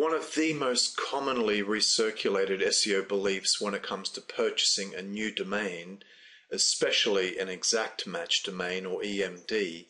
one of the most commonly recirculated SEO beliefs when it comes to purchasing a new domain, especially an exact match domain or EMD,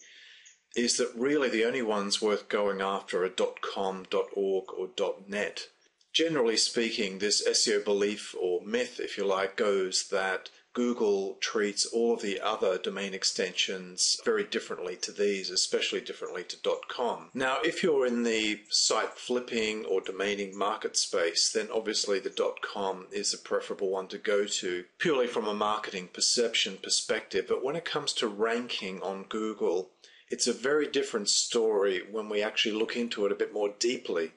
is that really the only ones worth going after are .com, .org or .net. Generally speaking, this SEO belief or myth, if you like, goes that Google treats all of the other domain extensions very differently to these, especially differently to .com. Now, if you're in the site flipping or domaining market space, then obviously the .com is a preferable one to go to, purely from a marketing perception perspective. But when it comes to ranking on Google, it's a very different story when we actually look into it a bit more deeply.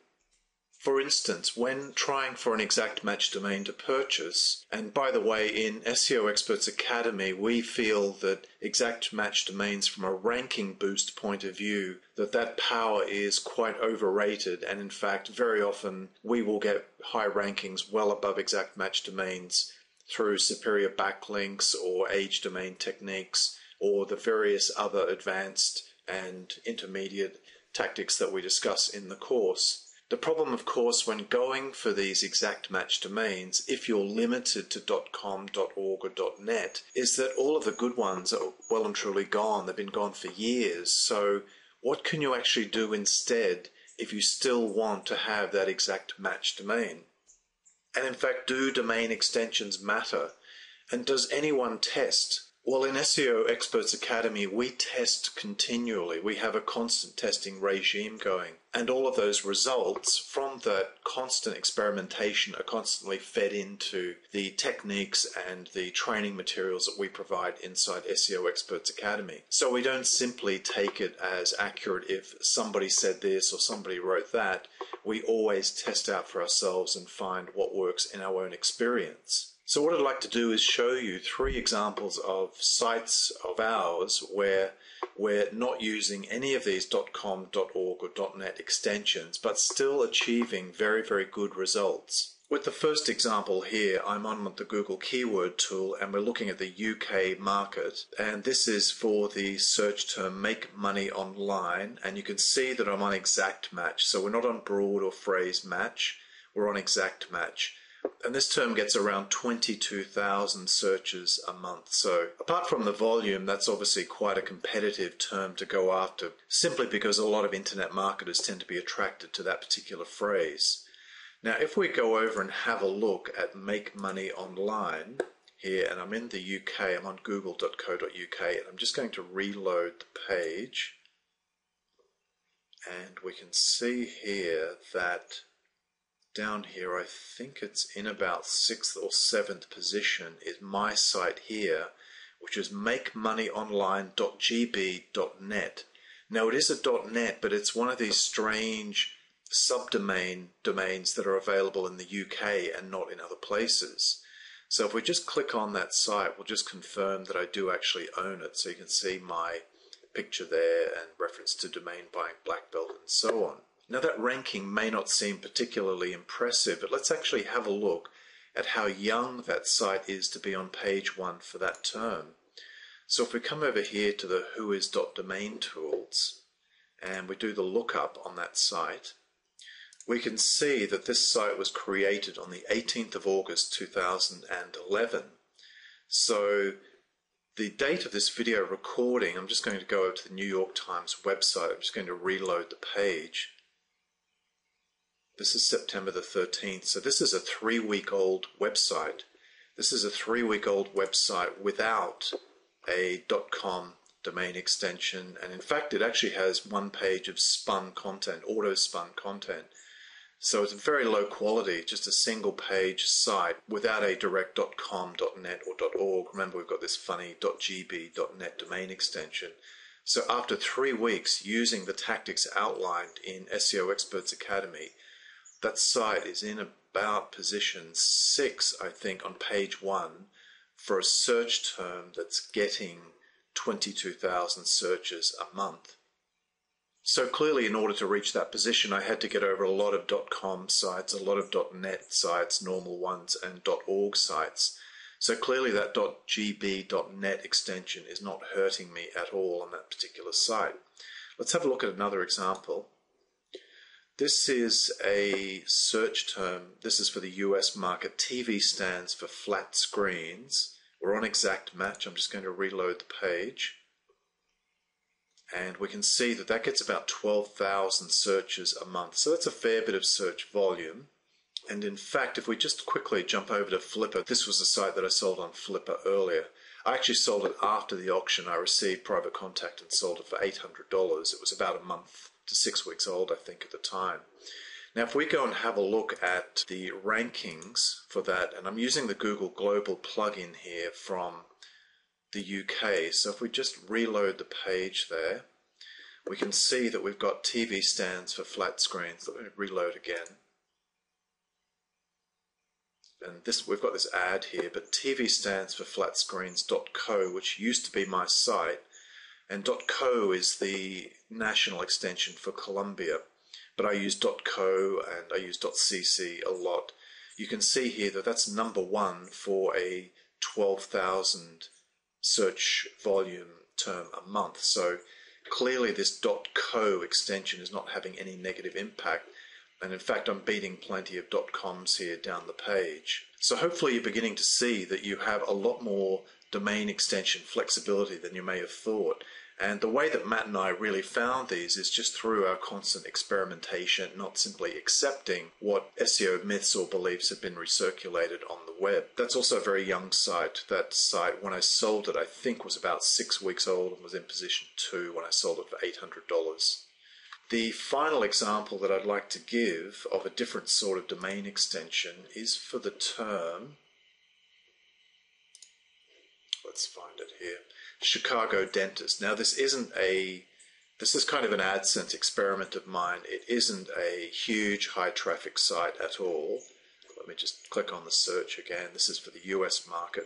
For instance, when trying for an exact match domain to purchase, and by the way, in SEO Experts Academy, we feel that exact match domains from a ranking boost point of view, that power is quite overrated, and in fact, very often we will get high rankings well above exact match domains through superior backlinks or age domain techniques or the various other advanced and intermediate tactics that we discuss in the course. The problem, of course, when going for these exact match domains, if you're limited to .com, .org or .net, is that all of the good ones are well and truly gone. They've been gone for years. So what can you actually do instead if you still want to have that exact match domain? And in fact, do domain extensions matter? And does anyone test? Well, in SEO Experts Academy, we test continually. We have a constant testing regime going. And all of those results from that constant experimentation are constantly fed into the techniques and the training materials that we provide inside SEO Experts Academy. So we don't simply take it as accurate if somebody said this or somebody wrote that. We always test out for ourselves and find what works in our own experience. So what I'd like to do is show you 3 examples of sites of ours where we're not using any of these .com, .org or .net extensions, but still achieving very, very good results. With the first example here, I'm on the Google Keyword Tool and we're looking at the UK market, and this is for the search term Make Money Online, and you can see that I'm on exact match. So we're not on broad or phrase match, we're on exact match. And this term gets around 22,000 searches a month. So apart from the volume, that's obviously quite a competitive term to go after, simply because a lot of internet marketers tend to be attracted to that particular phrase. Now, if we go over and have a look at Make Money Online here, and I'm in the UK, I'm on google.co.uk, and I'm just going to reload the page. And we can see here that down here, I think it's in about 6th or 7th position, is my site here, which is makemoneyonline.gb.net. Now, it is a .net, but it's one of these strange domains that are available in the UK and not in other places. So if we just click on that site, we'll just confirm that I do actually own it. So you can see my picture there and reference to domain buying black belt and so on. Now, that ranking may not seem particularly impressive, but let's actually have a look at how young that site is to be on page 1 for that term. So if we come over here to the whois.domain tools and we do the lookup on that site, we can see that this site was created on the 18th of August 2011. So the date of this video recording, I'm just going to go over to the New York Times website. I'm just going to reload the page. This is September the 13th, so this is a 3-week-old website. This is a 3-week-old website without a .com domain extension, and in fact it actually has 1 page of spun content, auto-spun content. So it's very low quality, just a single page site without a direct .com, .net or .org. Remember, we've got this funny .gb, .net domain extension. So after 3 weeks using the tactics outlined in SEO Experts Academy, that site is in about position 6, I think, on page 1 for a search term that's getting 22,000 searches a month. So clearly, in order to reach that position, I had to get over a lot of .com sites, a lot of .net sites, normal ones, and .org sites. So clearly that .gb, .net extension is not hurting me at all on that particular site. Let's have a look at another example. This is a search term. This is for the US market. TV stands for flat screens. We're on exact match. I'm just going to reload the page. And we can see that that gets about 12,000 searches a month. So that's a fair bit of search volume. And in fact, if we just quickly jump over to Flipper, this was the site that I sold on Flipper earlier. I actually sold it after the auction. I received private contact and sold it for $800. It was about a month to 6 weeks old, I think, at the time. Now, if we go and have a look at the rankings for that, and I'm using the Google Global plugin here from the UK, so if we just reload the page there, we can see that we've got TV stands for flat screens. Let me reload again. And this, we've got this ad here, but TV stands for flatscreens.co, which used to be my site, and .co is the national extension for Colombia, but I use .co and I use .cc a lot. You can see here that that's number one for a 12,000 search volume term a month. So clearly this .co extension is not having any negative impact. And in fact, I'm beating plenty of .coms here down the page. So hopefully you're beginning to see that you have a lot more domain extension flexibility than you may have thought. And the way that Matt and I really found these is just through our constant experimentation, not simply accepting what SEO myths or beliefs have been recirculated on the web. That's also a very young site. That site, when I sold it, I think was about 6 weeks old and was in position 2 when I sold it for $800. The final example that I'd like to give of a different sort of domain extension is for the term, let's find it here, Chicago Dentist. Now this is kind of an AdSense experiment of mine. It isn't a huge high traffic site at all. Let me just click on the search again. This is for the US market.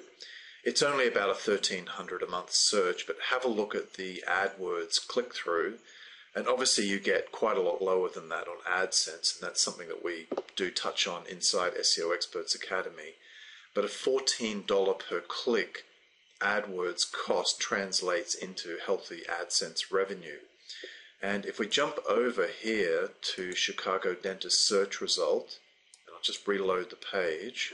It's only about a $1,300 a month search, but have a look at the AdWords click-through. And obviously you get quite a lot lower than that on AdSense, and that's something that we do touch on inside SEO Experts Academy. But a $14 per click AdWords cost translates into healthy AdSense revenue. And if we jump over here to Chicago Dentist search result, and I'll just reload the page.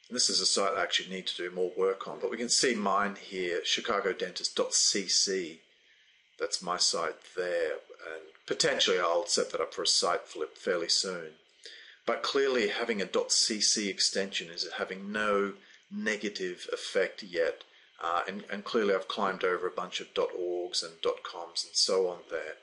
And this is a site I actually need to do more work on, but we can see mine here, chicagodentist.cc. That's my site there, and potentially I'll set that up for a site flip fairly soon. But clearly having a .cc extension is having no negative effect yet, and clearly I've climbed over a bunch of .orgs and .coms and so on there.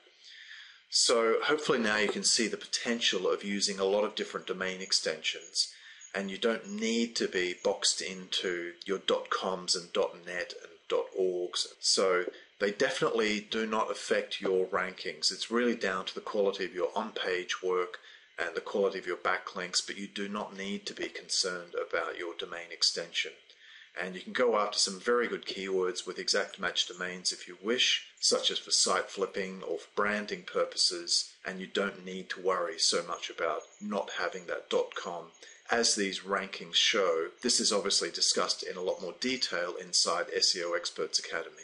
So hopefully now you can see the potential of using a lot of different domain extensions, and you don't need to be boxed into your .coms and .net and .orgs. So they definitely do not affect your rankings. It's really down to the quality of your on-page work and the quality of your backlinks, but you do not need to be concerned about your domain extension. And you can go after some very good keywords with exact match domains if you wish, such as for site flipping or for branding purposes, and you don't need to worry so much about not having that .com. As these rankings show, this is obviously discussed in a lot more detail inside SEO Experts Academy.